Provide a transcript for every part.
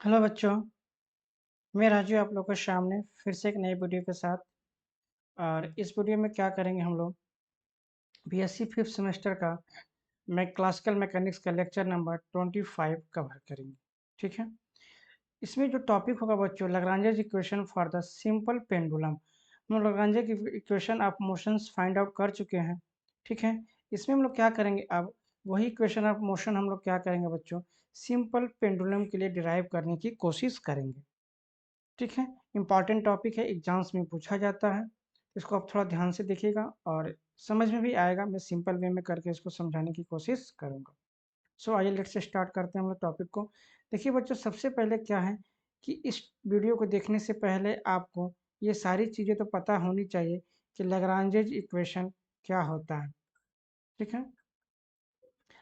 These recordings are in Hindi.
हेलो बच्चों, मैं राजू आप लोगों के सामने फिर से एक नई वीडियो के साथ। और इस वीडियो में क्या करेंगे हम लोग बीएससी फिफ्थ सेमेस्टर का मैं क्लासिकल मैकेनिक्स का लेक्चर नंबर 25 कवर करेंगे। ठीक है, इसमें जो टॉपिक होगा बच्चों Lagrange's equation for the simple pendulum. हम लोग लाग्रांजे की equation of motions find out कर चुके हैं। ठीक है, इसमें हम लोग क्या करेंगे अब वही इक्वेशन ऑफ मोशन हम लोग क्या करेंगे बच्चों सिंपल पेंडुलम के लिए डिराइव करने की कोशिश करेंगे। ठीक है, इम्पॉर्टेंट टॉपिक है, एग्जाम्स में पूछा जाता है। इसको आप थोड़ा ध्यान से देखिएगा और समझ में भी आएगा। मैं सिंपल वे में करके इसको समझाने की कोशिश करूँगा। सो आइए लेट्स स्टार्ट करते हैं हम लोग टॉपिक को। देखिए बच्चों, सबसे पहले क्या है कि इस वीडियो को देखने से पहले आपको ये सारी चीज़ें तो पता होनी चाहिए कि लैग्रांजेज इक्वेशन क्या होता है। ठीक है,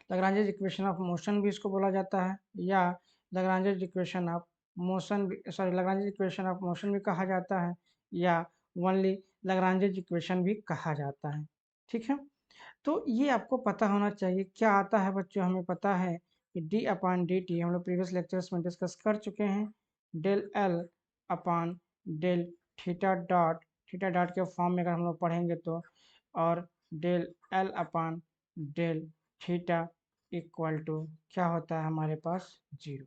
लैग्रांजेज इक्वेशन ऑफ मोशन भी इसको बोला जाता है, या लैग्रांजेज इक्वेशन ऑफ मोशन भी, सॉरी, लैग्रांजेज इक्वेशन ऑफ मोशन भी कहा जाता है, या ओनली लैग्रांजेज इक्वेशन भी कहा जाता है। ठीक है, तो ये आपको पता होना चाहिए क्या आता है बच्चों। हमें पता है कि डी अपान डी टी हम लोग प्रीवियस लेक्चर्स में डिस्कस कर चुके हैं। Del L upon del theta dot के फॉर्म में अगर हम लोग पढ़ेंगे तो, और del L upon del theta equal to क्या होता है हमारे पास जीरो।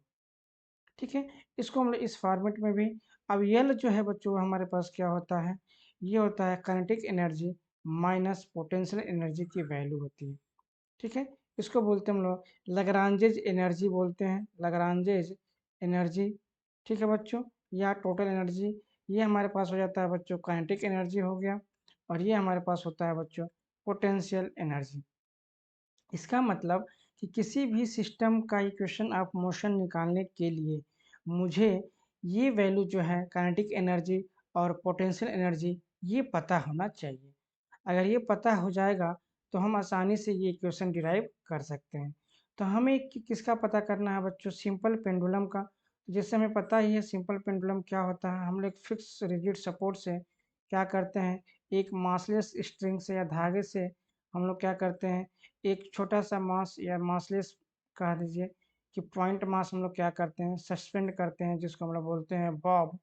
ठीक है, इसको हम लोग इस फॉर्मेट में भी। अब यल जो है बच्चों हमारे पास क्या होता है, ये होता है kinetic energy minus potential energy की वैल्यू होती है। ठीक है, इसको बोलते हैं हम लोग लैग्रांजेज एनर्जी बोलते हैं, लैग्रांजेज एनर्जी। ठीक है बच्चों, या टोटल एनर्जी। ये हमारे पास हो जाता है बच्चों काइनेटिक एनर्जी हो गया, और ये हमारे पास होता है बच्चों पोटेंशियल एनर्जी। इसका मतलब कि किसी भी सिस्टम का इक्वेशन ऑफ मोशन निकालने के लिए मुझे ये वैल्यू जो है काइनेटिक एनर्जी और पोटेंशियल एनर्जी ये पता होना चाहिए। अगर ये पता हो जाएगा तो हम आसानी से ये इक्वेशन डिराइव कर सकते हैं। तो हमें किसका पता करना है बच्चों, सिंपल पेंडुलम का। जैसे हमें पता ही है सिंपल पेंडुलम क्या होता है। हम लोग फिक्स रिजिड सपोर्ट से क्या करते हैं, एक मासलेस स्ट्रिंग से या धागे से हम लोग क्या करते हैं, एक छोटा सा मास या मासलेस कह दीजिए कि पॉइंट मास हम लोग क्या करते हैं सस्पेंड करते हैं, जिसको हम लोग बोलते हैं बॉब,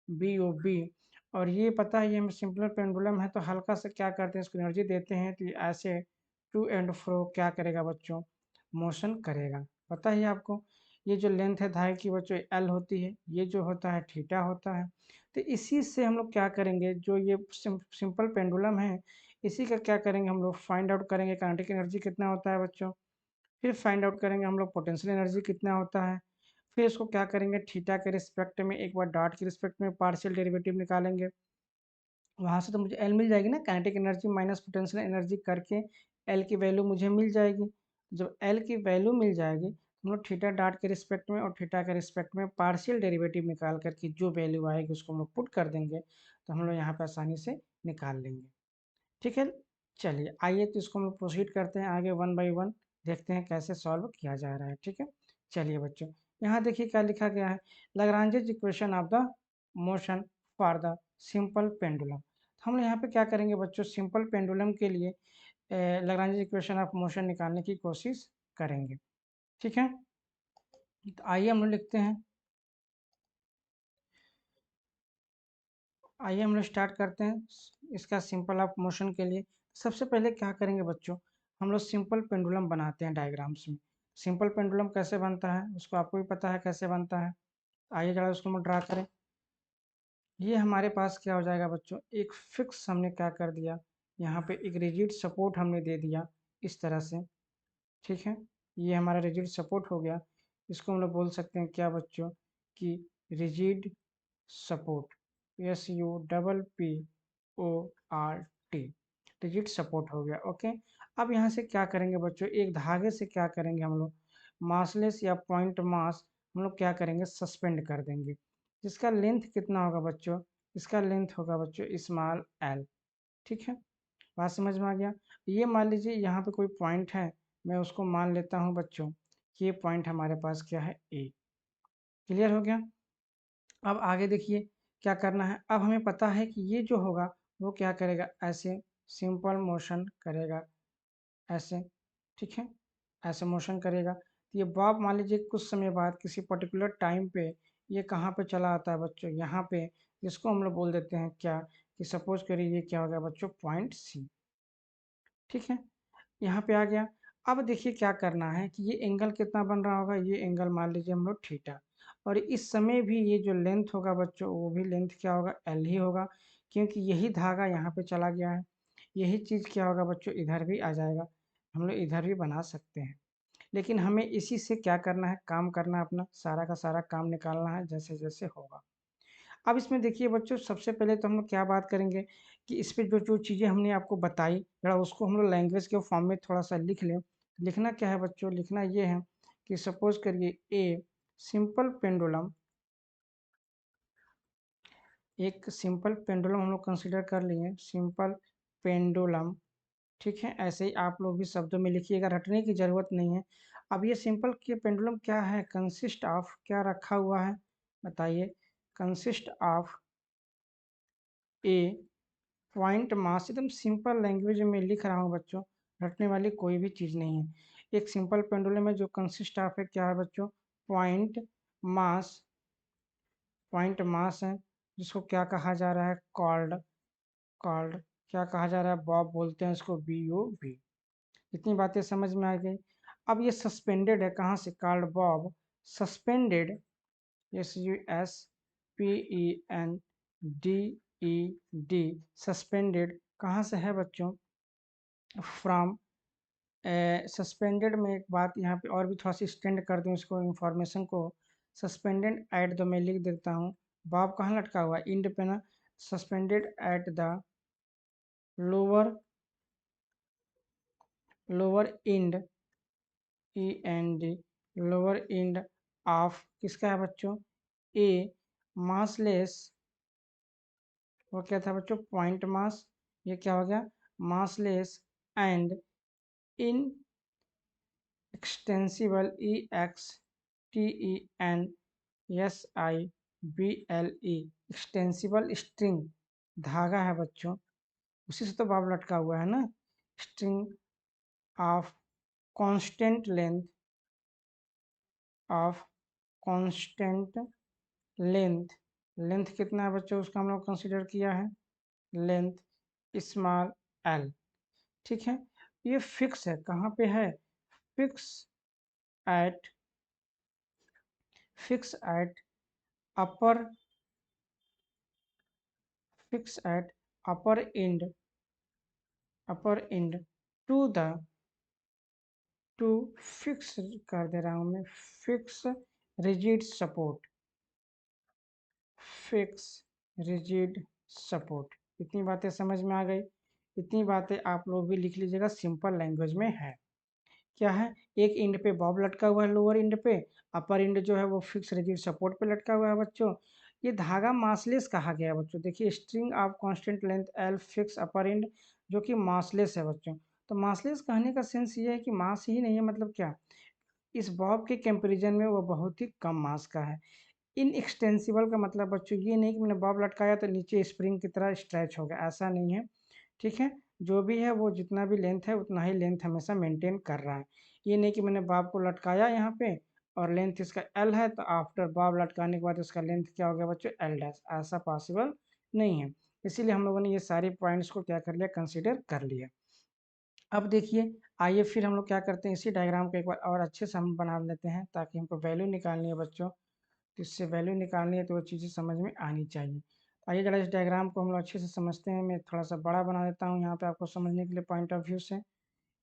BOB। और ये पता है ये हमें सिंपल पेंडुलम है, तो हल्का से क्या करते हैं इसको एनर्जी देते हैं तो ये ऐसे टू एंड फ्रो क्या करेगा बच्चों, मोशन करेगा। पता ही है आपको, ये जो लेंथ है धागे की बच्चों एल होती है, ये जो होता है थीटा होता है। तो इसी से हम लोग क्या करेंगे, जो ये सिंपल पेंडुलम है इसी का क्या करेंगे हम लोग फाइंड आउट करेंगे काइनेटिक एनर्जी कितना होता है बच्चों। फिर फाइंड आउट करेंगे हम लोग पोटेंशियल एनर्जी कितना होता है। फिर इसको क्या करेंगे थीटा के रिस्पेक्ट में, एक बार डॉट के रिस्पेक्ट में पार्शियल डेरिवेटिव निकालेंगे। वहाँ से तो मुझे एल मिल जाएगी ना, kinetic energy minus potential energy करके एल की वैल्यू मुझे मिल जाएगी। जब एल की वैल्यू मिल जाएगी तो हम लोग थीटा डॉट के रिस्पेक्ट में और थीटा के रिस्पेक्ट में पार्शियल डेरिवेटिव निकाल करके जो वैल्यू आएगी उसको हम लोग पुट कर देंगे, तो हम लोग यहाँ पर आसानी से निकाल लेंगे। ठीक है, चलिए आइए तो इसको हम लोग प्रोसीड करते हैं आगे वन बाई वन, देखते हैं कैसे सॉल्व किया जा रहा है। ठीक है, चलिए बच्चों, यहाँ देखिए क्या लिखा गया है, Lagrange's equation of the motion for the simple pendulum. हम लोग यहाँ पे क्या करेंगे बच्चों, सिंपल पेंडुलम के लिए लाग्रांजेज इक्वेशन ऑफ मोशन निकालने की कोशिश करेंगे। ठीक है, तो आइए हम लोग लिखते हैं, आइए हम लोग स्टार्ट करते हैं इसका सिंपल ऑफ मोशन के लिए। सबसे पहले क्या करेंगे बच्चों, हम लोग सिंपल पेंडुलम बनाते हैं डायग्राम्स में। सिंपल पेंडुलम कैसे बनता है उसको आपको भी पता है कैसे बनता है। आइए जरा उसको हम ड्रा करें। ये हमारे पास क्या हो जाएगा बच्चों, एक फिक्स हमने क्या कर दिया, यहाँ पे एक रिजिड सपोर्ट हमने दे दिया इस तरह से। ठीक है, ये हमारा रिजिड सपोर्ट हो गया। इसको हम लोग बोल सकते हैं क्या बच्चों कि rigid support, SUPPORT, rigid support हो गया। ओके, अब यहाँ से क्या करेंगे बच्चों, एक धागे से क्या करेंगे हम लोग मासलेस या पॉइंट मास हम लोग क्या करेंगे सस्पेंड कर देंगे। जिसका लेंथ कितना होगा बच्चों, इसका लेंथ होगा बच्चों स्मॉल l। ठीक है, बात समझ में आ गया। ये मान लीजिए यहाँ पे कोई पॉइंट है, मैं उसको मान लेता हूँ बच्चों कि ये पॉइंट हमारे पास क्या है A। क्लियर हो गया। अब आगे देखिए क्या करना है, अब हमें पता है कि ये जो होगा वो क्या करेगा, ऐसे सिंपल मोशन करेगा, ऐसे। ठीक है, ऐसे मोशन करेगा। तो ये बॉब मान लीजिए कुछ समय बाद किसी पर्टिकुलर टाइम पे ये कहाँ पे चला आता है बच्चों, यहाँ पे, जिसको हम लोग बोल देते हैं क्या, कि सपोज करिए ये क्या हो गया बच्चों, पॉइंट सी। ठीक है, यहाँ पे आ गया। अब देखिए क्या करना है कि ये एंगल कितना बन रहा होगा, ये एंगल मान लीजिए हम लोग थीटा, और इस समय भी ये जो लेंथ होगा बच्चों, वो भी लेंथ क्या होगा, एल ही होगा, क्योंकि यही धागा यहाँ पे चला गया है। यही चीज़ क्या होगा बच्चों, इधर भी आ जाएगा, हम लोग इधर भी बना सकते हैं। लेकिन हमें इसी से क्या करना है, काम करना है, अपना सारा का सारा काम निकालना है जैसे जैसे होगा। अब इसमें देखिए बच्चों, सबसे पहले तो हम लोग क्या बात करेंगे कि इस पे जो जो चीज़ें हमने आपको बताई, जरा उसको हम लोग लैंग्वेज के फॉर्म में थोड़ा सा लिख लें। लिखना क्या है बच्चों, लिखना ये है कि सपोज करिए ए सिंपल पेंडुलम, एक सिंपल पेंडुलम हम लोग कंसिडर कर लिए, सिंपल पेंडुलम। ठीक है, ऐसे ही आप लोग भी शब्दों में लिखिएगा, रटने की ज़रूरत नहीं है। अब ये सिंपल के पेंडुलम क्या है, कंसिस्ट ऑफ, क्या रखा हुआ है बताइए, consist of A point mass. एकदम सिंपल लैंग्वेज में लिख रहा हूँ बच्चों, रटने वाली कोई भी चीज़ नहीं है। एक सिंपल पेंडुलम में जो कंसिस्ट ऑफ है क्या है बच्चों, पॉइंट मास, पॉइंट मास है, जिसको क्या कहा जा रहा है, कॉल्ड, कॉल्ड क्या कहा जा रहा है, बॉब बोलते हैं इसको, BOB। इतनी बातें समझ में आ गई। अब ये सस्पेंडेड है, कहाँ से, called Bob, suspended, SUSPENDED, suspended कहाँ से है बच्चों, फ्रॉम, सस्पेंडेड में एक बात यहाँ पे और भी थोड़ा सा एक्सटेंड कर दूँ इसको, इंफॉर्मेशन को, सस्पेंडेड एट द, मैं लिख देता हूँ, बॉब कहाँ लटका हुआ है, इंड पे ना, suspended at the lower, lower end, END, lower end of, किसका है बच्चों, ए मासलेस, वो क्या था बच्चों, पॉइंट मास, ये क्या हो गया, massless and in extensible, EXTENSIBLE, extensible string, धागा है बच्चों, उसी से तो बाब लटका हुआ है ना, string of constant length, of constant length, length कितना है बच्चों, उसका हम लोग कंसिडर किया है, लेंथ स्मॉल एल। ठीक है, ये फिक्स है, कहाँ पे है, fix at, fix at upper, fix at upper end, upper end to the, to fix कर दे रहा हूँ मैं, fix rigid support, fix rigid support. इतनी बातें समझ में आ गई। इतनी बातें आप लोग भी लिख लीजिएगा, सिंपल लैंग्वेज में है। क्या है, एक इंड पे बॉब लटका हुआ है, लोअर इंड पे, अपर इंड जो है वो फिक्स रिजिड सपोर्ट पे लटका हुआ है बच्चों। ये धागा मासलेस कहा गया है बच्चों, देखिए string of constant length L fix upper end, जो कि मासलेस है बच्चों। तो मासलेस कहने का सेंस ये है कि मास ही नहीं है, मतलब क्या, इस बॉब के कंपेरिजन में वो बहुत ही कम मास का है। इन एक्सटेंसिबल का मतलब बच्चों ये नहीं कि मैंने बॉब लटकाया तो नीचे स्प्रिंग की तरह स्ट्रेच हो गया, ऐसा नहीं है। ठीक है, जो भी है वो जितना भी लेंथ है उतना ही लेंथ हमेशा मेंटेन कर रहा है। ये नहीं कि मैंने बॉब को लटकाया यहाँ पे और लेंथ इसका एल है, तो आफ्टर बॉब लटकाने के बाद इसका लेंथ क्या हो गया बच्चों, एल डैश, ऐसा पॉसिबल नहीं है। इसीलिए हम लोगों ने ये सारे पॉइंट्स को क्या कर लिया, कंसिडर कर लिया। अब देखिए, आइए फिर हम लोग क्या करते हैं, इसी डायग्राम को एक बार और अच्छे से हम बना लेते हैं, ताकि हमको वैल्यू निकालनी है बच्चों, तो इससे वैल्यू निकालनी है तो वो चीज़ें समझ में आनी चाहिए। आइए जरा इस डायग्राम को हम लोग अच्छे से समझते हैं। मैं थोड़ा सा बड़ा बना देता हूँ यहाँ पे आपको समझने के लिए पॉइंट ऑफ व्यू से।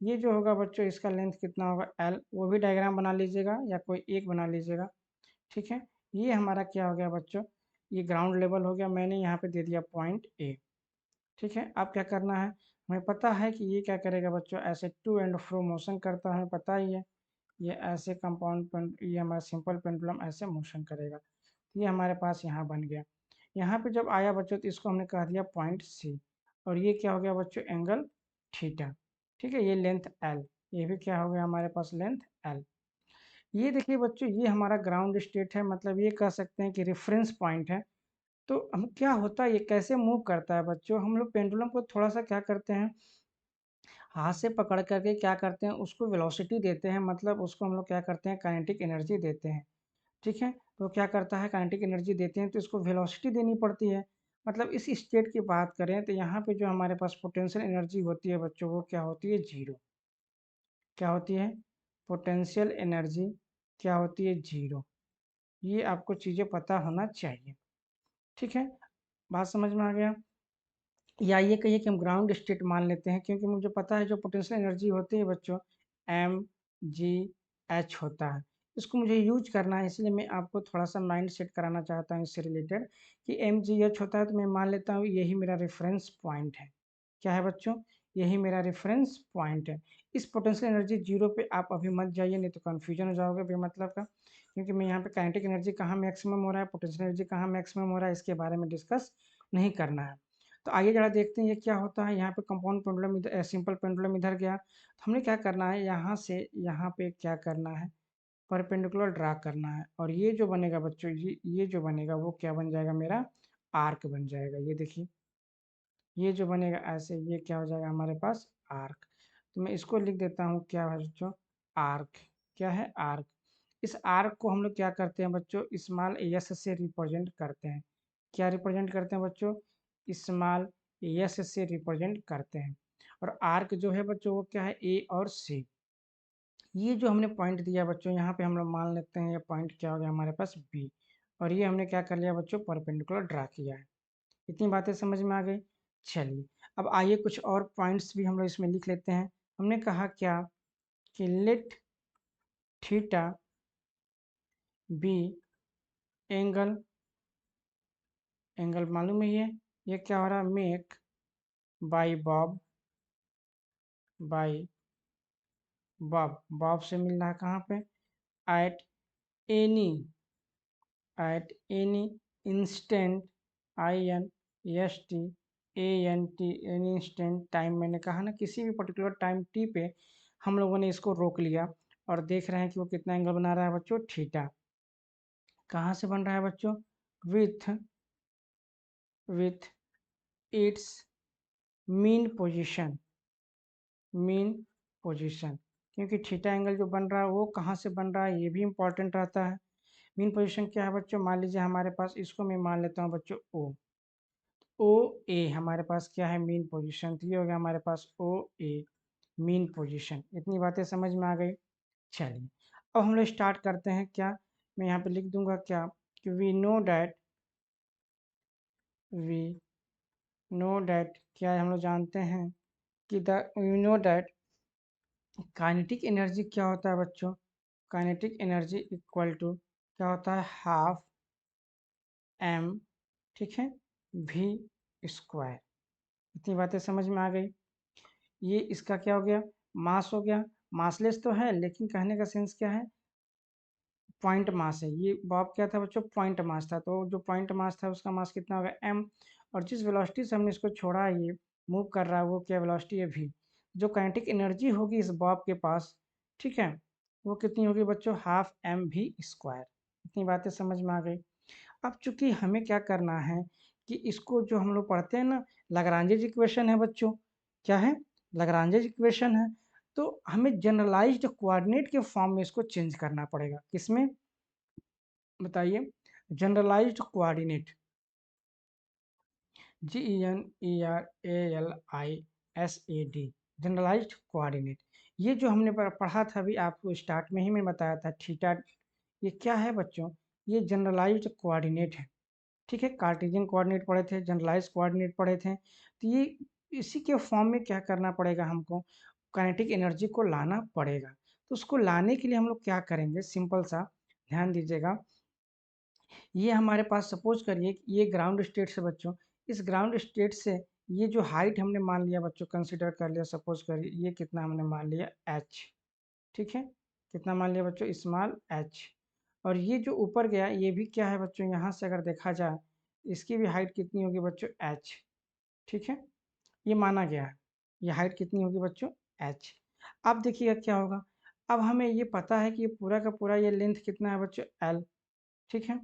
ये जो होगा बच्चों, इसका लेंथ कितना होगा, एल, वो भी डायग्राम बना लीजिएगा या कोई एक बना लीजिएगा। ठीक है, ये हमारा क्या हो गया बच्चों, ये ग्राउंड लेवल हो गया, मैंने यहाँ पे दे दिया पॉइंट ए। ठीक है, अब क्या करना है, हमें पता है कि ये क्या करेगा बच्चों, ऐसे टू एंड फ्रो मोशन करता है, हमें पता ही है। ये ऐसे कंपाउंड, ये हमारा सिंपल पेंडुलम ऐसे मोशन करेगा। ये हमारे पास यहाँ बन गया। यहाँ पे जब आया बच्चों तो इसको हमने कह दिया पॉइंट सी, और ये क्या हो गया बच्चों, एंगल थीटा। ठीक है, ये लेंथ एल, ये भी क्या हो गया हमारे पास, लेंथ एल। ये देखिए बच्चों, ये हमारा ग्राउंड स्टेट है, मतलब ये कह सकते हैं कि रेफरेंस पॉइंट है। तो हम क्या होता है, ये कैसे मूव करता है बच्चों, हम लोग पेंडुलम को थोड़ा सा क्या करते हैं, हाथ से पकड़ करके क्या करते हैं, उसको वेलोसिटी देते हैं, मतलब उसको हम लोग क्या करते हैं, काइनेटिक एनर्जी देते हैं। ठीक है। तो क्या करता है, काइनेटिक एनर्जी देते हैं तो इसको वेलोसिटी देनी पड़ती है। मतलब इस स्टेट की बात करें तो यहाँ पे जो हमारे पास पोटेंशियल एनर्जी होती है बच्चों, वो क्या होती है, जीरो। क्या होती है, पोटेंशियल एनर्जी क्या होती है, जीरो। ये आपको चीज़ें पता होना चाहिए। ठीक है, बात समझ में आ गया। या ये कहिए कि हम ग्राउंड स्टेट मान लेते हैं, क्योंकि मुझे पता है जो पोटेंशियल एनर्जी होती है बच्चों, एम जी एच होता है। इसको मुझे यूज करना है, इसलिए मैं आपको थोड़ा सा माइंड सेट कराना चाहता हूँ इससे रिलेटेड कि एम जी एच होता है, तो मैं मान लेता हूँ यही मेरा रेफरेंस पॉइंट है। क्या है बच्चों, यही मेरा रेफरेंस पॉइंट है। इस पोटेंशियल एनर्जी जीरो पे आप अभी मत जाइए, नहीं तो कन्फ्यूजन हो जाओगे बेमतलब का, क्योंकि मैं यहाँ पे काइनेटिक एनर्जी कहाँ मैक्सिमम हो रहा है, पोटेंशियल एनर्जी कहाँ मैक्सिमम हो रहा है, इसके बारे में डिस्कस नहीं करना है। तो आइए जरा देखते हैं ये क्या होता है। यहाँ पे कंपाउंड पेंडुलम इधर, सिंपल पेंडुलम इधर गया, तो हमने क्या करना है, यहाँ से यहाँ पे क्या करना है, परपेंडिकुलर ड्रा करना है। और ये जो बनेगा बच्चों, ये जो बनेगा वो क्या बन जाएगा, मेरा आर्क बन जाएगा। ये देखिए, ये जो बनेगा ऐसे, ये क्या हो जाएगा हमारे पास, आर्क। तो मैं इसको लिख देता हूँ, क्या है बच्चों, आर्क। क्या है, आर्क। इस आर्क को हम लोग क्या करते हैं बच्चों, स्मॉल एस से रिप्रेजेंट करते हैं। क्या रिप्रेजेंट करते हैं बच्चों, स्मॉल एस से रिप्रेजेंट करते हैं। और आर्क जो है बच्चों वो क्या है, ए और सी। ये जो हमने पॉइंट दिया बच्चों, यहाँ पे हम लोग मान लेते हैं ये पॉइंट क्या हो गया हमारे पास, बी। और ये हमने क्या कर लिया बच्चों, परपेंडिकुलर ड्रा किया है। इतनी बातें समझ में आ गई। चलिए, अब आइए कुछ और पॉइंट्स भी हम लोग इसमें लिख लेते हैं। हमने कहा क्या, कि let theta be angle, angle मालूम है ये क्या हो रहा है, make by bob, by bob, bob से मिल रहा है कहाँ पे, at any, at any instant, I N S T A N T, any instant time. मैंने कहा ना, किसी भी पर्टिकुलर टाइम टी पे हम लोगों ने इसको रोक लिया और देख रहे हैं कि वो कितना एंगल बना रहा है बच्चों, थीटा। कहाँ से बन रहा है बच्चों, with with its mean position, mean position. क्योंकि थीटा एंगल जो बन रहा है वो कहाँ से बन रहा है, ये भी इंपॉर्टेंट रहता है। मीन पोजीशन क्या है बच्चों, मान लीजिए हमारे पास, इसको मैं मान लेता हूँ बच्चों ओ। ओ ए हमारे पास क्या है, मीन पोजीशन। तो ये हो गया हमारे पास ओ ए, मीन पोजीशन। इतनी बातें समझ में आ गई। चलिए, अब हम लोग स्टार्ट करते हैं। क्या, मैं यहाँ पे लिख दूंगा क्या, कि वी नो डैट, क्या है, हम लोग जानते हैं कि the we know that kinetic energy क्या होता है बच्चों, काइनेटिक एनर्जी इक्वल टू क्या होता है, हाफ एम, ठीक है, वी स्क्वायर। इतनी बातें समझ में आ गई। ये इसका क्या हो गया, मास हो गया। मासलेस तो है, लेकिन कहने का सेंस क्या है, पॉइंट मास है। ये बॉब क्या था बच्चों, पॉइंट मास था। तो जो पॉइंट मास था उसका मास कितना होगा, एम। और जिस वेलोसिटी से हमने इसको छोड़ा है, ये मूव कर रहा है, वो क्या वेलोसिटी है, वी। जो काइनेटिक एनर्जी होगी इस बॉब के पास, ठीक है, वो कितनी होगी बच्चों, हाफ एम वी स्क्वायर। इतनी बातें समझ में आ गई। अब चूंकि हमें क्या करना है, कि इसको जो हम लोग पढ़ते हैं ना, लाग्रांजेज इक्वेशन है बच्चों। क्या है, लाग्रांजेज इक्वेशन है। तो हमें जनरलाइज्ड कोऑर्डिनेट के फॉर्म में इसको चेंज करना पड़ेगा। किसमें, बताइए, generalised coordinate, GENERALISAD, generalised coordinate. ये जो हमने पढ़ा था अभी, आपको स्टार्ट में ही मैं बताया था, थीटा, ये क्या है बच्चों, ये जनरलाइज्ड कोऑर्डिनेट है। ठीक है, कार्टेशियन कोऑर्डिनेट पढ़े थे, जनरलाइज कोऑर्डिनेट पढ़े थे। तो ये इसी के फॉर्म में क्या करना पड़ेगा हमको, काइनेटिक एनर्जी को लाना पड़ेगा। तो उसको लाने के लिए हम लोग क्या करेंगे, सिंपल सा ध्यान दीजिएगा। ये हमारे पास सपोज करिए कि ये ग्राउंड स्टेट से बच्चों, इस ग्राउंड स्टेट से ये जो हाइट हमने मान लिया बच्चों, कंसिडर कर लिया, सपोज करिए ये कितना हमने मान लिया, एच। ठीक है, कितना मान लिया बच्चों, स्मॉल एच। और ये जो ऊपर गया ये भी क्या है बच्चों, यहाँ से अगर देखा जाए, इसकी भी हाइट कितनी होगी बच्चों, एच। ठीक है, ये माना गया है। ये हाइट कितनी होगी बच्चों, एच। अब देखिएगा क्या होगा, अब हमें ये पता है कि ये पूरा का पूरा ये लेंथ कितना है बच्चों, एल। ठीक है,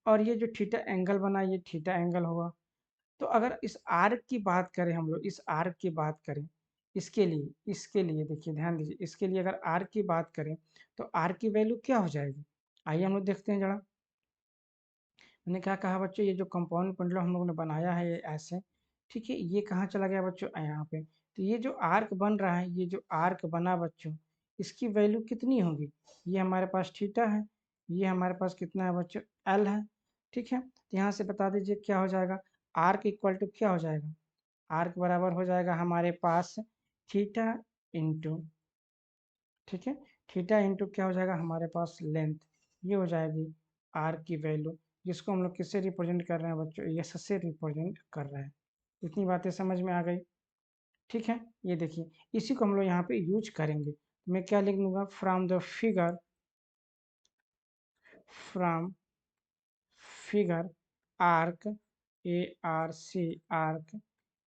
और ये जो थीटा एंगल बना, ये थीटा एंगल होगा। तो अगर इस आर्क की बात करें, हम लोग इस आर्क की बात करें, इसके लिए देखिए ध्यान दीजिए, इसके लिए अगर आर्क की बात करें, तो आर्क की वैल्यू क्या हो जाएगी, आइए हम लोग देखते हैं जरा। मैंने क्या कहा बच्चों, ये जो कंपाउंड पेंडुलम हम लोगों ने बनाया है ये ऐसे, ठीक है, ये कहाँ चला गया बच्चों, यहाँ पे। तो ये जो आर्क बन रहा है, ये जो आर्क बना बच्चों, इसकी वैल्यू कितनी होगी, ये हमारे पास थीटा है, ये हमारे पास कितना है बच्चों, एल है। ठीक है, तो यहाँ से बता दीजिए क्या हो जाएगा, आर्क इक्वल टू क्या हो जाएगा, आर्क बराबर हो जाएगा हमारे पास थीटा इंटू, ठीक है, थीटा इंटू क्या हो जाएगा हमारे पास लेंथ, ये हो जाएगी आर की वैल्यू, जिसको हम लोग किससे रिप्रेजेंट कर रहे हैं बच्चों, एस से रिप्रेजेंट कर रहे हैं। इतनी बातें समझ में आ गई। ठीक है, ये देखिए इसी को हम लोग यहाँ पे यूज करेंगे। मैं क्या लिख लूँगा, from the figure, from figure arc, A R C arc,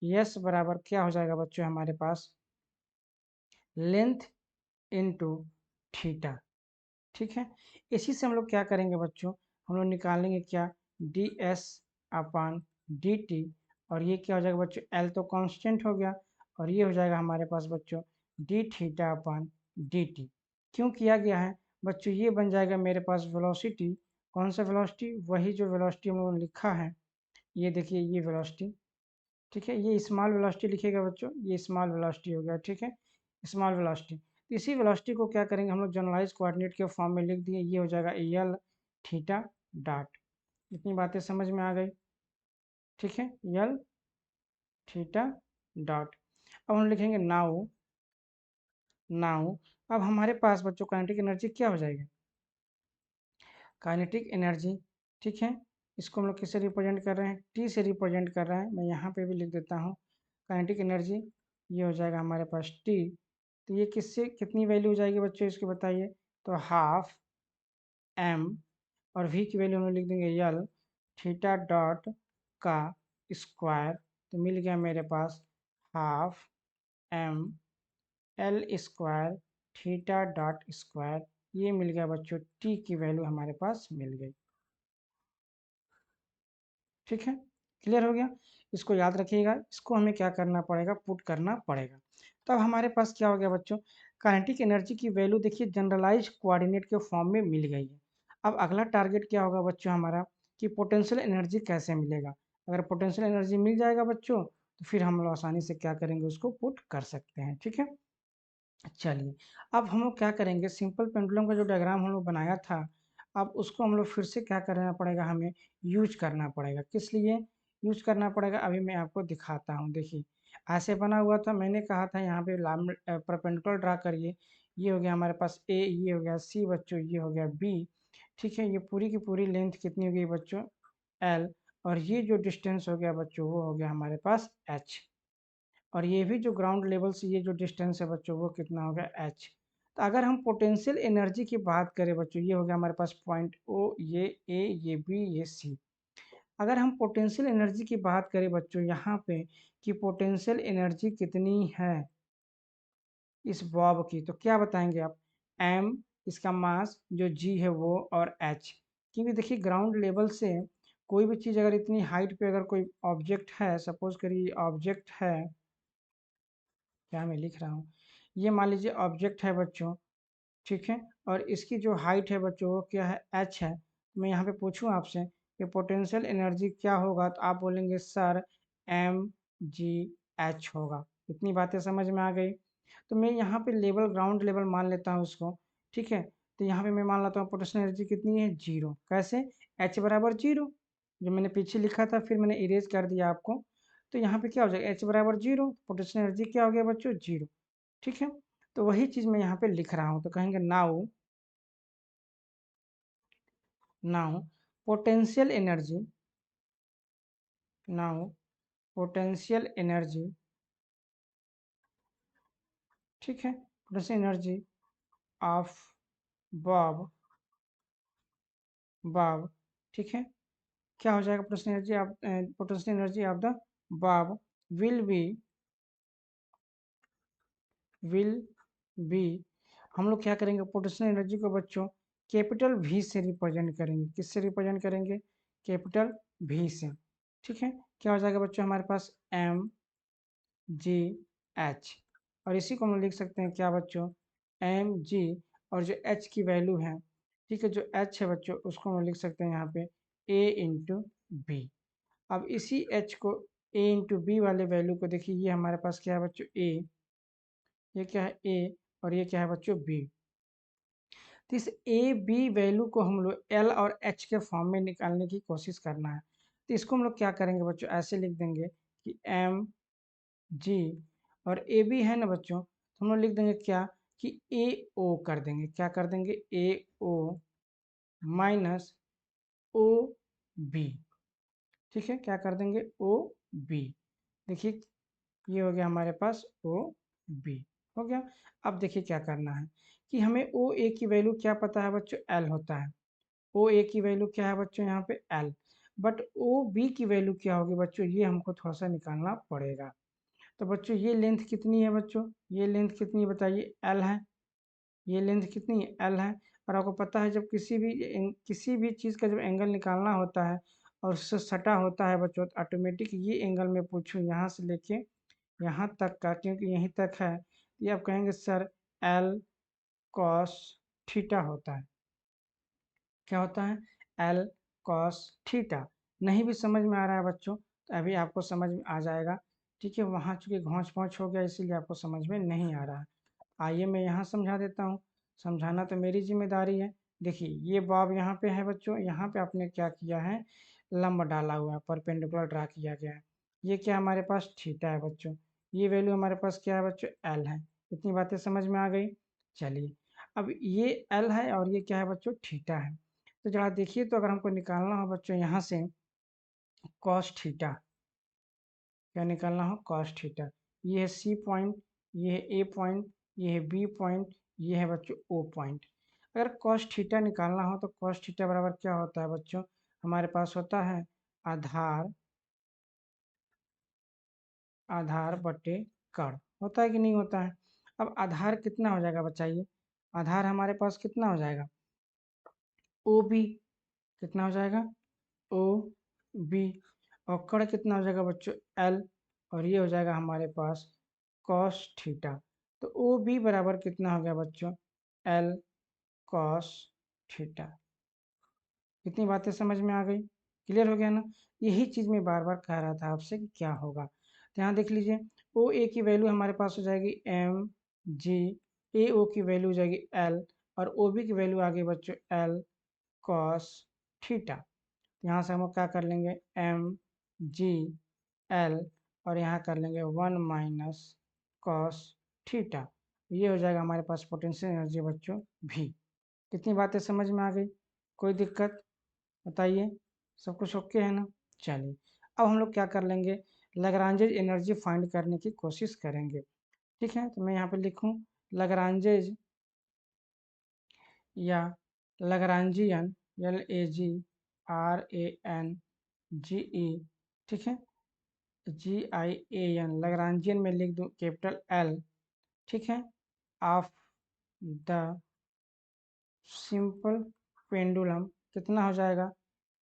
yes बराबर क्या हो जाएगा बच्चों हमारे पास, लेंथ इंटू थीटा। ठीक है, इसी से हम लोग क्या करेंगे बच्चों, हम लोग निकालेंगे क्या, डी एस अपान डी टी, और ये क्या हो जाएगा बच्चों, एल तो कांस्टेंट हो गया, और ये हो जाएगा हमारे पास बच्चों D theta upon D T. क्यों किया गया है बच्चों, ये बन जाएगा मेरे पास वेलोसिटी, कौन सा वेलोसिटी, वही जो वेलोसिटी हम लोगों ने लिखा है, ये देखिए ये वेलोसिटी। ठीक है, ये स्मॉल वेलोसिटी लिखिएगा बच्चों, ये स्मॉल वेलोसिटी हो गया। ठीक है, स्मॉल वेलोसिटी, तो इसी वेलोसिटी को क्या करेंगे हम लोग, जनरलाइज कोऑर्डिनेट के फॉर्म में लिख दिए, ये हो जाएगा एल थीटा डॉट। इतनी बातें समझ में आ गई। ठीक है, एल थीटा डॉट। अब हम लिखेंगे नाउ, नाउ अब हमारे पास बच्चों काइनेटिक एनर्जी क्या हो जाएगी, काइनेटिक एनर्जी। ठीक है, इसको हम लोग किससे रिप्रेजेंट कर रहे हैं, टी से रिप्रेजेंट कर रहे हैं, मैं यहाँ पे भी लिख देता हूँ काइनेटिक एनर्जी, ये हो जाएगा हमारे पास टी। तो ये किससे कितनी वैल्यू हो जाएगी बच्चों, इसको बताइए, तो हाफ एम, और वी की वैल्यू हम लोग लिख देंगे यल थीटा डॉट का स्क्वायर, तो मिल गया मेरे पास half M L square theta dot square, ये मिल गया बच्चों, टी की वैल्यू हमारे पास मिल गई। ठीक है, क्लियर हो गया, इसको याद रखिएगा, इसको हमें क्या करना पड़ेगा, पुट करना पड़ेगा। तो अब हमारे पास क्या हो गया बच्चों, काइनेटिक एनर्जी की वैल्यू देखिए जनरलाइज कोऑर्डिनेट के फॉर्म में मिल गई है। अब अगला टारगेट क्या होगा बच्चों हमारा, कि पोटेंशियल एनर्जी कैसे मिलेगा। अगर पोटेंशियल एनर्जी मिल जाएगा बच्चों, तो फिर हम लोग आसानी से क्या करेंगे, उसको पुट कर सकते हैं। ठीक है, चलिए अब हम लोग क्या करेंगे, सिंपल पेंडुलम का जो डायग्राम हम लोग बनाया था, अब उसको हम लोग फिर से क्या करना पड़ेगा, हमें यूज करना पड़ेगा। किस लिए यूज करना पड़ेगा, अभी मैं आपको दिखाता हूँ। देखिए ऐसे बना हुआ था, मैंने कहा था यहाँ पे परपेंडिकुलर ड्रा करिए, ये हो गया हमारे पास ए, ये हो गया सी बच्चों, ये हो गया बी। ठीक है, ये पूरी की पूरी लेंथ कितनी हो गई बच्चों, एल, और ये जो डिस्टेंस हो गया बच्चों वो हो गया हमारे पास एच, और ये भी जो ग्राउंड लेवल से ये जो डिस्टेंस है बच्चों वो कितना हो गया एच। तो अगर हम पोटेंशियल एनर्जी की बात करें बच्चों, ये हो गया हमारे पास पॉइंट ओ, ये ए, ये बी, ये सी। अगर हम पोटेंशियल एनर्जी की बात करें बच्चों यहाँ पे, कि पोटेंशियल एनर्जी कितनी है इस बॉब की, तो क्या बताएंगे आप, एम इसका मास, जो जी है वो, और एच। क्योंकि देखिए ग्राउंड लेवल से कोई भी चीज़ अगर इतनी हाइट पे अगर कोई ऑब्जेक्ट है, सपोज करिए ऑब्जेक्ट है, क्या मैं लिख रहा हूँ, ये मान लीजिए ऑब्जेक्ट है बच्चों, ठीक है, और इसकी जो हाइट है बच्चों वो क्या है, एच है। मैं यहाँ पे पूछूँ आपसे कि पोटेंशियल एनर्जी क्या होगा, तो आप बोलेंगे सर एम जी एच होगा। इतनी बातें समझ में आ गई। तो मैं यहाँ पे लेवल, ग्राउंड लेवल मान लेता हूँ इसको। ठीक है, तो यहाँ पे मैं मान लेता हूँ पोटेंशियल एनर्जी कितनी है, जीरो। कैसे, एच बराबर जीरो, जो मैंने पीछे लिखा था फिर मैंने इरेज कर दिया आपको। तो यहाँ पे क्या हो जाएगा, एच बराबर जीरो, पोटेंशियल एनर्जी क्या हो गया बच्चों, जीरो। ठीक है, तो वही चीज़ मैं यहाँ पे लिख रहा हूँ, तो कहेंगे now, now potential energy, now potential energy, ठीक है, potential energy of Bob, Bob, ठीक है, क्या हो जाएगा, potential energy of, potential energy of the Bob will be, will be, हम लोग क्या करेंगे, पोटेंशियल एनर्जी को बच्चों कैपिटल वी से रिप्रेजेंट करेंगे। किससे रिप्रेजेंट करेंगे, कैपिटल वी से। ठीक है, क्या हो जाएगा बच्चों हमारे पास, एम जी एच, और इसी को हम लिख सकते हैं क्या बच्चों, एम जी, और जो एच की वैल्यू है ठीक है। जो एच है बच्चों उसको हम लिख सकते हैं यहाँ पे ए इंटू बी। अब इसी एच को ए इंटू बी वाले वैल्यू को देखिए, ये हमारे पास क्या है बच्चों ए, ये क्या है ए और ये क्या है बच्चों बी। तो इस ए बी वैल्यू को हम लोग एल और एच के फॉर्म में निकालने की कोशिश करना है। तो इसको हम लोग क्या करेंगे बच्चों, ऐसे लिख देंगे कि एम जी और ए बी है ना बच्चों, तो हम लोग लिख देंगे क्या कि ए ओ कर देंगे, क्या कर देंगे ए ओ माइनस ओ बी। ठीक है, क्या कर देंगे ओ बी। देखिए ये हो गया हमारे पास ओ बी हो गया। अब देखिए क्या करना है कि हमें ओ ए की वैल्यू क्या पता है बच्चों, एल होता है। ओ ए की वैल्यू क्या है बच्चों यहाँ पे एल, बट ओ बी की वैल्यू क्या होगी बच्चों, ये हमको थोड़ा सा निकालना पड़ेगा। तो बच्चों ये लेंथ कितनी है बच्चों, ये लेंथ कितनी है बताइए, एल है। ये लेंथ कितनी है, एल है। और आपको पता है जब किसी भी चीज़ का जब एंगल निकालना होता है और उससे सटा होता है बच्चों, तो ऑटोमेटिक ये एंगल मैं पूछूं यहाँ से लेके यहाँ तक का, क्योंकि यहीं तक है, ये आप कहेंगे सर एल कॉस थीटा होता है। क्या होता है, एल कॉस थीटा। नहीं भी समझ में आ रहा है बच्चों तो अभी आपको समझ में आ जाएगा। ठीक है, वहाँ चूँकि घौंच पौंच हो गया इसीलिए आपको समझ में नहीं आ रहा है। आइए मैं यहाँ समझा देता हूँ, समझाना तो मेरी जिम्मेदारी है। देखिए ये बॉब यहाँ पे है बच्चों, यहाँ पे आपने क्या किया है, लंब डाला हुआ है, परपेंडिकुलर ड्रा किया गया है। ये क्या हमारे पास थीटा है बच्चों, ये वैल्यू हमारे पास क्या है बच्चों, एल है। इतनी बातें समझ में आ गई। चलिए अब ये एल है और ये क्या है बच्चों, थीटा है। तो जरा देखिए, तो अगर हमको निकालना हो बच्चों यहाँ से कॉस थीटा, क्या निकालना हो कॉस थीटा, ये है सी पॉइंट, ये है ए पॉइंट, ये है बी पॉइंट, ये है बच्चों ओ पॉइंट। अगर कॉस थीटा निकालना हो तो कॉस थीटा बराबर क्या होता है बच्चों, हमारे पास होता है आधार, आधार बटे कर्ण, होता है कि नहीं होता है। अब आधार कितना हो जाएगा बताइए, आधार हमारे पास कितना हो जाएगा ओ बी, कितना हो जाएगा ओ बी, और कर्ण कितना हो जाएगा बच्चों एल, और ये हो जाएगा हमारे पास कॉस थीटा। तो ओ बी बराबर कितना हो गया बच्चों, एल कॉस थीटा। कितनी बातें समझ में आ गई, क्लियर हो गया ना। यही चीज़ मैं बार बार कह रहा था आपसे कि क्या होगा। तो यहाँ देख लीजिए, ओ ए की वैल्यू हमारे पास हो जाएगी एम जी, ए ओ की वैल्यू हो जाएगी एल, और ओ बी की वैल्यू आ गई बच्चों एल कॉस थीटा। यहाँ से हम लोग क्या कर लेंगे एम जी एल, और यहाँ कर लेंगे 1 - कॉस थीटा। ये हो जाएगा हमारे पास पोटेंशियल एनर्जी बच्चों भी। कितनी बातें समझ में आ गई, कोई दिक्कत बताइए, सब कुछ ओके है ना। चलिए अब हम लोग क्या कर लेंगे, लैग्रांजेज एनर्जी फाइंड करने की कोशिश करेंगे। ठीक है, तो मैं यहाँ पे लिखूँ लैग्रांजेज या लैग्रांजियन, LAGRANGE, ठीक है, GIAN, लैग्रांजियन में लिख दूँ कैपिटल एल, ठीक है, ऑफ द सिंपल पेंडुलम कितना हो जाएगा,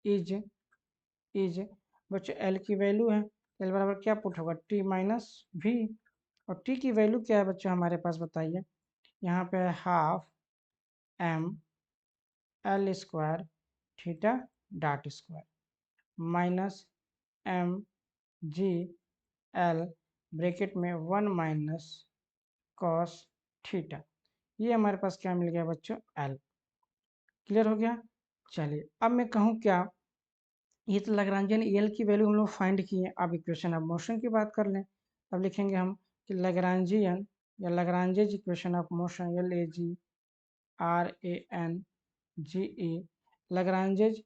इज बच्चों एल की वैल्यू है, एल बराबर क्या पुट होगा टी माइनस भी, और टी की वैल्यू क्या है बच्चों हमारे पास बताइए, यहाँ पे है half M L square theta dot square minus M G L bracket में 1 - कॉस थीटा। ये हमारे पास क्या मिल गया बच्चों एल। क्लियर हो गया। चलिए अब मैं कहूँ क्या, ये तो लैग्रांजियन एल की वैल्यू हम लोग फाइंड किए, अब इक्वेशन ऑफ मोशन की बात कर लें। अब लिखेंगे हम कि लैग्रांजियन या Lagrange's equation of motion, LAGRANGE, Lagrange's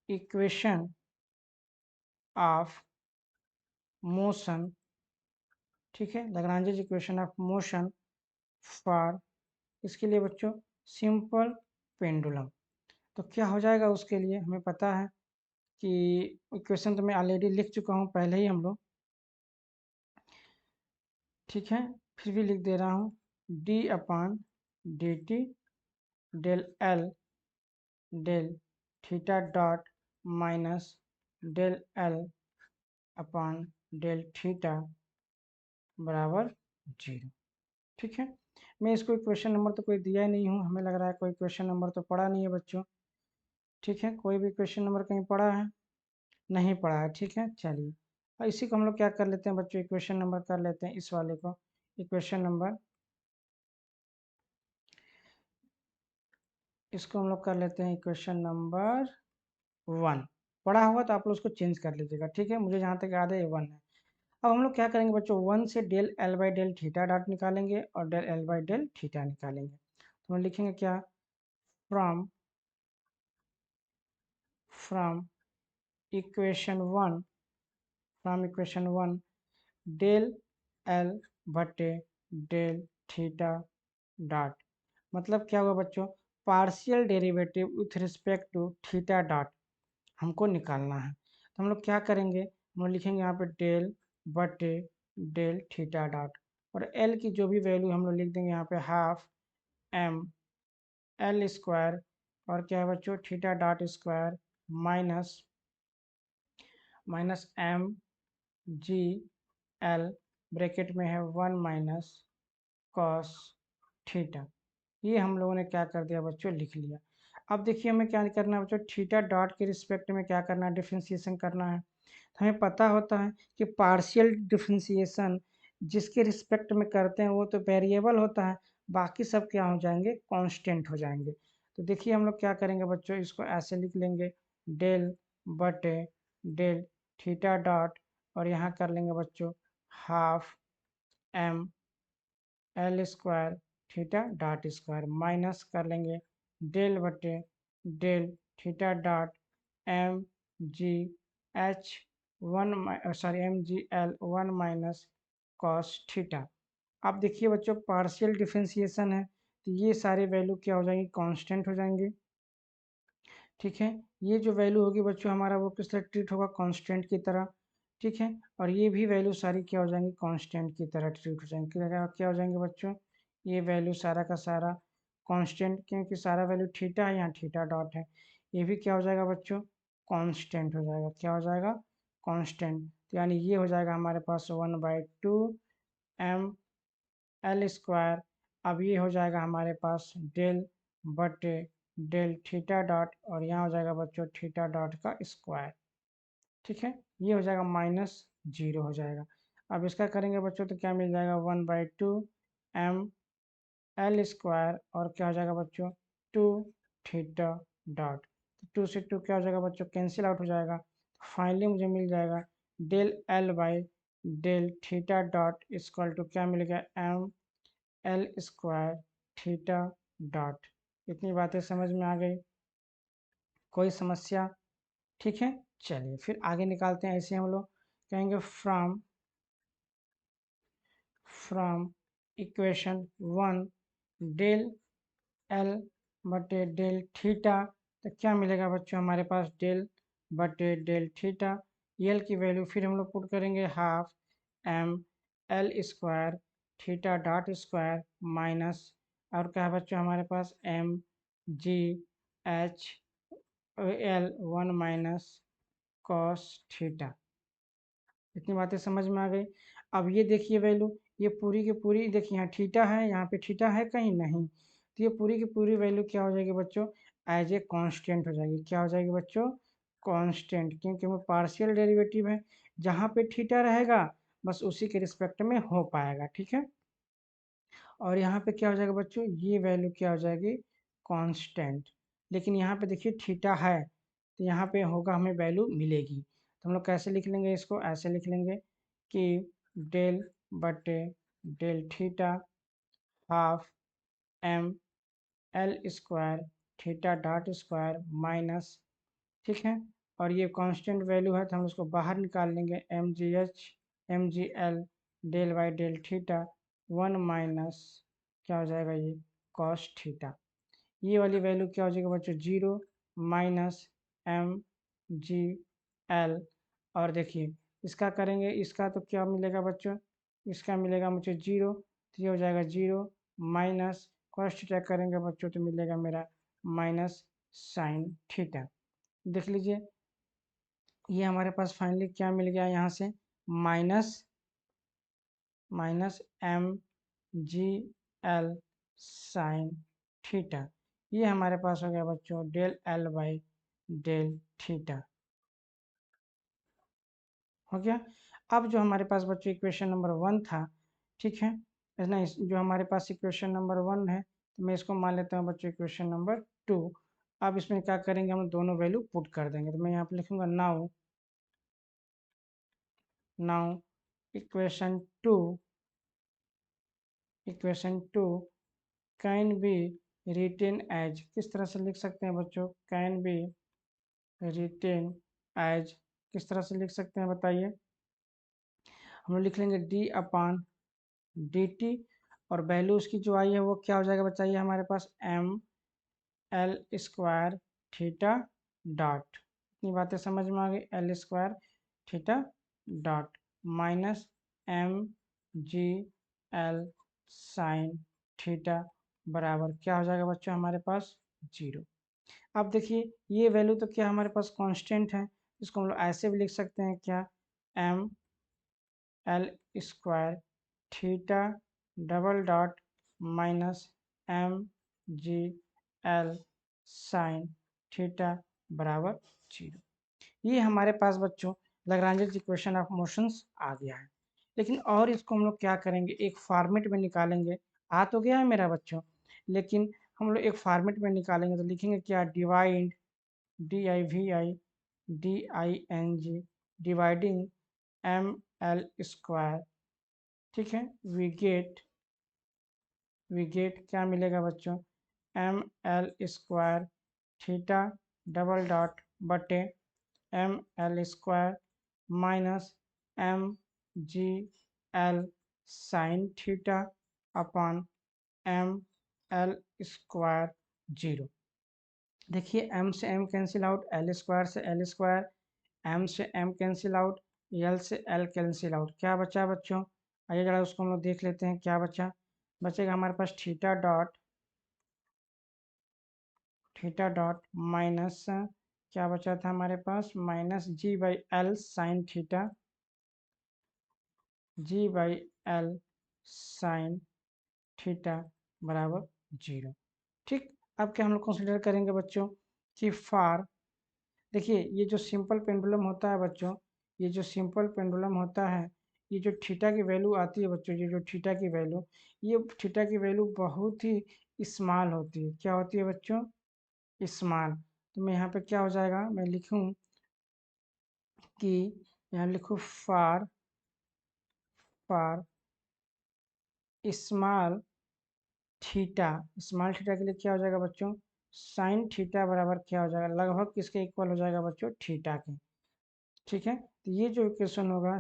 equation of motion, ठीक है, Lagrange's equation of motion for, इसके लिए बच्चों सिंपल पेंडुलम। तो क्या हो जाएगा उसके लिए हमें पता है कि इक्वेशन तो मैं ऑलरेडी लिख चुका हूँ पहले ही हम लोग, ठीक है, फिर भी लिख दे रहा हूँ d/dt del L del theta dot minus del L upon del theta बराबर 0। ठीक है, मैं इसको क्वेश्चन नंबर तो कोई दिया ही नहीं हूँ, हमें लग रहा है कोई क्वेश्चन नंबर तो पड़ा नहीं है बच्चों। ठीक है, कोई भी क्वेश्चन नंबर कहीं पड़ा है? नहीं पड़ा है। ठीक है, चलिए और इसी को हम लोग क्या कर लेते हैं बच्चों, इक्वेशन नंबर कर लेते हैं इस वाले को। इक्वेशन नंबर, इसको हम लोग कर लेते हैं इक्वेशन नंबर 1। पढ़ा हुआ तो आप लोग उसको चेंज कर लीजिएगा। ठीक है, मुझे जहाँ तक याद है ये 1 है। अब हम लोग क्या करेंगे बच्चों, 1 से del L by del theta dot निकालेंगे और del L by del theta निकालेंगे। तो हम लिखेंगे क्या, from from equation 1, from equation 1 del L बटे डेल थीटा डॉट, मतलब क्या हुआ बच्चों, partial derivative with respect to theta dot हमको निकालना है। तो हम लोग क्या करेंगे, हम लोग लिखेंगे यहाँ पे डेल बटे डेल थीटा डॉट, और एल की जो भी वैल्यू हम लोग लिख देंगे यहाँ पे हाफ एम एल स्क्वायर, और क्या है बच्चों, theta dot square minus minus M G L bracket में है 1 माइनस कॉस थीटा। ये हम लोगों ने क्या कर दिया बच्चों, लिख लिया। अब देखिए हमें क्या करना है बच्चों, थीटा डॉट के रिस्पेक्ट में क्या करना है, डिफ्रेंसिएशन करना है। तो हमें पता होता है कि पार्शियल डिफ्रेंसिएशन जिसके रिस्पेक्ट में करते हैं वो तो वेरिएबल होता है, बाकी सब क्या हो जाएंगे, कांस्टेंट हो जाएंगे। तो देखिए हम लोग क्या करेंगे बच्चों, इसको ऐसे लिख लेंगे, डेल बटे डेल थीटा डॉट, और यहाँ कर लेंगे बच्चों half M L square theta dot square minus कर लेंगे डेल बटे del theta dot M G H 1 sorry M G L 1 minus cos theta. अब देखिए बच्चों पार्शियल डिफरेंशिएशन है तो ये सारे वैल्यू क्या हो जाएंगे, कांस्टेंट हो जाएंगे। ठीक है, ये जो वैल्यू होगी बच्चों हमारा वो किस तरह ट्रीट होगा, कांस्टेंट की तरह। ठीक है, और ये भी वैल्यू सारी क्या हो जाएंगी, कांस्टेंट की तरह ट्रीट हो जाएंगी। क्या हो जाएंगे बच्चों, ये वैल्यू सारा का सारा कांस्टेंट, क्योंकि सारा वैल्यू थीटा है, यहाँ थीटा डॉट है, ये भी क्या हो जाएगा बच्चों, कांस्टेंट हो जाएगा। क्या हो जाएगा, कांस्टेंट। तो यानी ये हो जाएगा हमारे पास 1/2 एम एल स्क्वायर। अब ये हो जाएगा हमारे पास डेल बटे डेल थीटा डॉट, और यहाँ हो जाएगा बच्चों थीटा डॉट का स्क्वायर। ठीक है, ये हो जाएगा माइनस 0 हो जाएगा। अब इसका करेंगे बच्चों तो क्या मिल जाएगा, 1/2 एम एल स्क्वायर, और क्या हो जाएगा बच्चों 2 थीटा डॉट। तो 2 से 2 क्या हो जाएगा बच्चों, कैंसिल आउट हो जाएगा। फाइनली मुझे मिल जाएगा del L by del theta dot equal to क्या मिलेगा, M L square theta dot. इतनी बातें समझ में आ गई, कोई समस्या? ठीक है, चलिए फिर आगे निकालते हैं। ऐसे हम लोग कहेंगे from from equation 1 del L बटे डेल थीटा, तो क्या मिलेगा बच्चों हमारे पास, डेल बटे डेल थीटा। एल की वैल्यू फिर हम लोग पुट करेंगे half M L square theta dot square minus, और क्या है बच्चों हमारे पास, M G H L 1 minus cos theta. इतनी बातें समझ में आ गई। अब ये देखिए वैल्यू, ये पूरी की पूरी देखिए, यहाँ थीटा है, यहाँ पे थीटा है कहीं नहीं, तो ये पूरी की पूरी वैल्यू क्या हो जाएगी बच्चों, एज ए कांस्टेंट हो जाएगी। क्या हो जाएगी बच्चों, कांस्टेंट, क्योंकि वो पार्शियल डेरिवेटिव है, जहाँ पे थीटा रहेगा बस उसी के रिस्पेक्ट में हो पाएगा। ठीक है, और यहाँ पे क्या हो जाएगा बच्चों, ये वैल्यू क्या हो जाएगी, कांस्टेंट। लेकिन यहाँ पे देखिए थीटा है तो यहाँ पे होगा, हमें वैल्यू मिलेगी। तो हम लोग कैसे लिख लेंगे इसको, ऐसे लिख लेंगे कि डेल बटे del theta half M L square theta dot square minus, ठीक है, और ये कांस्टेंट वैल्यू है तो हम उसको बाहर निकाल लेंगे, M G L del by del theta 1 minus क्या हो जाएगा, ये कॉस थीटा। ये वाली वैल्यू क्या हो जाएगा बच्चों, 0 माइनस एम जी एल, और देखिए इसका करेंगे, इसका तो क्या मिलेगा बच्चों, इसका मिलेगा मुझे 0, तो ये हो जाएगा 0 माइनस कॉस थीटा करेंगे बच्चों तो मिलेगा मेरा माइनस साइन थीटा। देख लीजिए ये हमारे पास फाइनली क्या मिल गया यहाँ से, minus minus M G L sine theta. ये हमारे पास हो गया बच्चों del L by del theta, हो गया। अब जो हमारे पास बच्चों इक्वेशन नंबर 1 था, ठीक है, नहीं जो हमारे पास इक्वेशन नंबर 1 है, तो मैं इसको मान लेता हूँ बच्चों इक्वेशन नंबर 2। अब इसमें क्या करेंगे, हम दोनों वैल्यू पुट कर देंगे। तो मैं यहाँ पे लिखूंगा now now equation 2 can be written as, किस तरह से लिख सकते हैं बच्चों, कैन बी रिटेन एज, किस तरह से लिख सकते हैं बताइए। हम लोग लिख लेंगे डी अपान डी टी, और वैल्यू उसकी जो आई है वो क्या हो जाएगा बताइए हमारे पास, M L square theta dot, इतनी बातें समझ में आ गई, L square theta dot minus M G L sine theta बराबर क्या हो जाएगा बच्चों हमारे पास 0। अब देखिए ये वैल्यू तो क्या हमारे पास कांस्टेंट है, इसको हम लोग ऐसे भी लिख सकते हैं क्या, M L square theta double dot minus M G L sine theta बराबर 0। ये हमारे पास बच्चों लैग्रेंज इक्वेशन ऑफ मोशंस आ गया है। लेकिन और इसको हम लोग क्या करेंगे, एक फॉर्मेट में निकालेंगे। आ तो गया है मेरा बच्चों, लेकिन हम लोग एक फॉर्मेट में निकालेंगे तो लिखेंगे क्या, divide D I V I D I N G dividing M L square, ठीक है, वी गेट क्या मिलेगा बच्चों, M L square theta double dot बटे M L square minus M G L sine theta upon M L square 0। देखिए एम से M cancel out, L square से एल स्क्वायर, एम से एम कैंसिल आउट, एल से एल कैंसिल आउट, क्या बचा बच्चों, आइए जरा उसको हम लोग देख लेते हैं क्या बचा। बचेगा हमारे पास थीटा डॉट माइनस क्या बचा था हमारे पास, minus G by L sine theta, G by L sine theta बराबर 0। ठीक, अब क्या हम लोग कंसिडर करेंगे बच्चों कि फार, देखिए ये जो सिंपल पेंडुलम होता है बच्चों, ये जो सिंपल पेंडुलम होता है, ये जो थीटा की वैल्यू आती है बच्चों, ये जो थीटा की वैल्यू, ये थीटा की वैल्यू बहुत ही स्मॉल होती है, क्या होती है बच्चों, स्मॉल। तो मैं यहाँ पे क्या हो जाएगा, मैं लिखूँ कि यहाँ लिखूँ फार स्मॉल थीटा, स्मॉल थीटा के लिए क्या हो जाएगा बच्चों, साइन थीटा बराबर क्या हो जाएगा, लगभग किसके इक्वल हो जाएगा बच्चों, थीटा के। ठीक है, तो ये जो इक्वेशन होगा,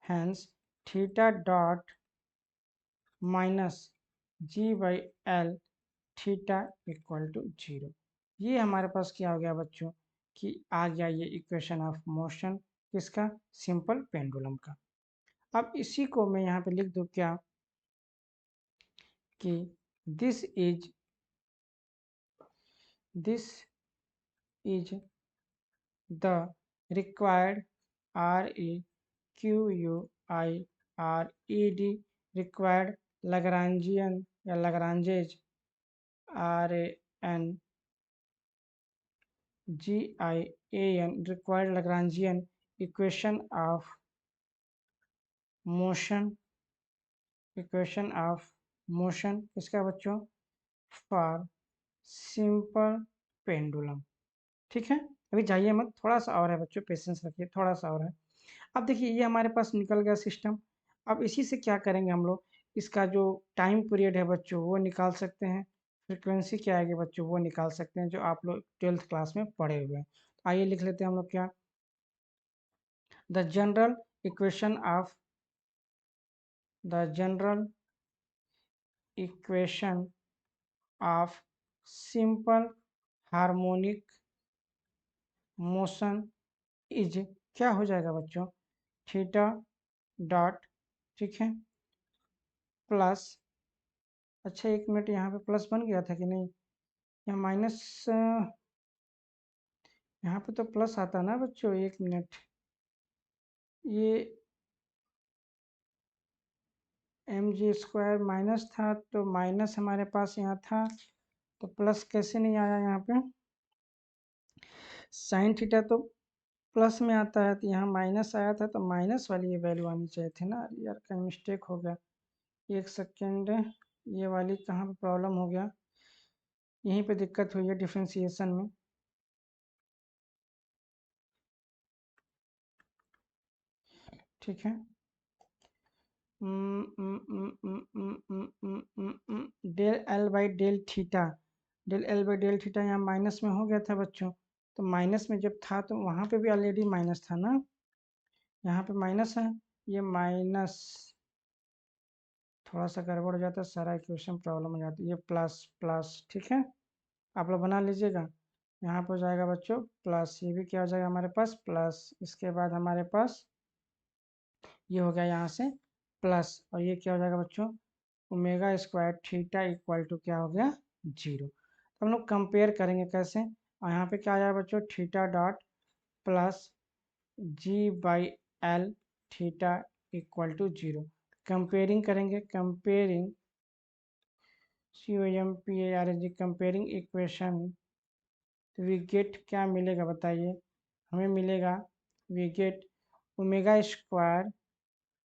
hence theta dot minus G by L theta equal to 0। ये हमारे पास क्या हो गया बच्चों कि आ गया ये इक्वेशन ऑफ मोशन किसका, सिंपल पेंडुलम का। अब इसी को मैं यहाँ पे लिख दूँ क्या, कि this is the required REQUIRED required Lagrangian या लैग्रांजेज RANGIAN required Lagrangian equation of motion, किसका बच्चों, फॉर सिंपल पेंडुलम। ठीक है, अभी जाइए मत, थोड़ा सा और है बच्चों, पेशेंस रखिए, थोड़ा सा और है। अब देखिए ये हमारे पास निकल गया सिस्टम। अब इसी से क्या करेंगे हम लोग, इसका जो टाइम पीरियड है बच्चों वो निकाल सकते हैं, फ्रिक्वेंसी क्या आएगी बच्चों वो निकाल सकते हैं, जो आप लोग 12th क्लास में पढ़े हुए हैं। तो आइए लिख लेते हैं हम लोग क्या, the general equation of the general equation of simple harmonic motion is, क्या हो जाएगा बच्चों, थीटा डॉट, ठीक है, प्लस, अच्छा एक मिनट, यहाँ पे प्लस बन गया था कि नहीं, यहाँ माइनस, यहाँ पे तो प्लस आता ना बच्चों, एक मिनट, ये mg² माइनस था तो माइनस हमारे पास यहाँ था, तो प्लस कैसे नहीं आया यहाँ पे? साइन थीटा तो प्लस में आता है, तो यहाँ माइनस आया था, तो माइनस वाली ये वैल्यू आनी चाहिए थी ना यार, कहीं मिस्टेक हो गया। एक सेकेंड, ये वाली कहाँ पे प्रॉब्लम हो गया? यहीं पे दिक्कत हुई है डिफ्रेंसिएशन में। ठीक है, del L by del theta, del L by del theta यहाँ माइनस में हो गया था बच्चों। तो माइनस में जब था तो वहाँ पे भी ऑलरेडी माइनस था ना, यहाँ पे माइनस है, ये माइनस थोड़ा सा गड़बड़ हो जाता है, सारा इक्वेशन प्रॉब्लम हो जाती है। ये प्लस प्लस, ठीक है, आप लोग बना लीजिएगा। यहाँ पर हो जाएगा बच्चों प्लस, ये भी क्या हो जाएगा हमारे पास प्लस, इसके बाद हमारे पास ये हो गया यहाँ से प्लस, और ये क्या हो जाएगा बच्चों omega square theta equal to क्या हो गया 0। तो हम लोग कंपेयर करेंगे कैसे, और यहाँ पे क्या आ जाएगा बच्चों theta dot plus g/l theta equal to 0। Comparing करेंगे, कंपेयरिंग COMPARING कंपेयरिंग इक्वेशन, तो वी गेट क्या मिलेगा बताइए, हमें मिलेगा we get omega square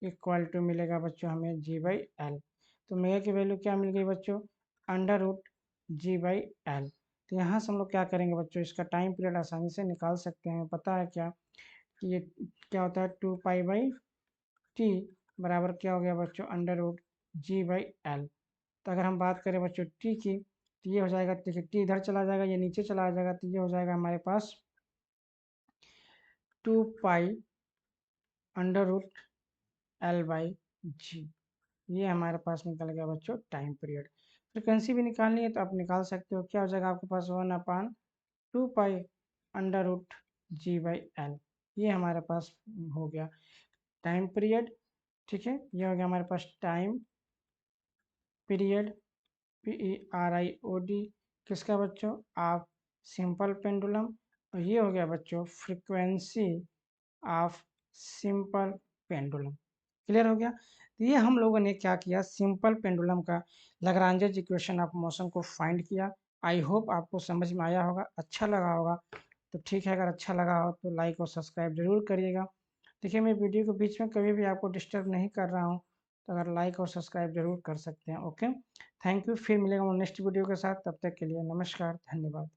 equal to मिलेगा बच्चों हमें g/l। तो ओमेगा की वैल्यू क्या मिल गई बच्चों √g/l। तो यहाँ से हम लोग क्या करेंगे बच्चों, इसका टाइम पीरियड आसानी से निकाल सकते हैं। पता है क्या कि ये क्या होता है 2π/t बराबर क्या हो गया बच्चों √g/l। तो अगर हम बात करें बच्चों t की, तो ये हो जाएगा, देखिए t इधर चला जाएगा, ये नीचे चला जाएगा, तो ये हो जाएगा हमारे पास 2π√l/g। ये हमारे पास निकल गया बच्चों टाइम पीरियड। फ्रिक्वेंसी भी निकालनी है तो आप निकाल सकते हो, क्या हो जाएगा आपके पास 1/2π√g/l। ये हमारे पास हो गया टाइम पीरियड। ठीक है, ये हो गया हमारे पास टाइम पीरियड PERIOD किसका बच्चों ऑफ सिंपल पेंडुलम, और ये हो गया बच्चों frequency of simple pendulum. Clear हो गया? तो ये हम लोगों ने क्या किया, सिंपल पेंडुलम का लाग्रांज इक्वेशन ऑफ मोशन को फाइंड किया। आई होप आपको समझ में आया होगा, अच्छा लगा होगा तो ठीक है, अगर अच्छा लगा हो तो लाइक और सब्सक्राइब जरूर करिएगा। देखिए मैं वीडियो के बीच में कभी भी आपको डिस्टर्ब नहीं कर रहा हूँ, तो अगर लाइक और सब्सक्राइब जरूर कर सकते हैं। ओके, थैंक यू, फिर मिलेगा नेक्स्ट वीडियो के साथ, तब तक के लिए नमस्कार, धन्यवाद।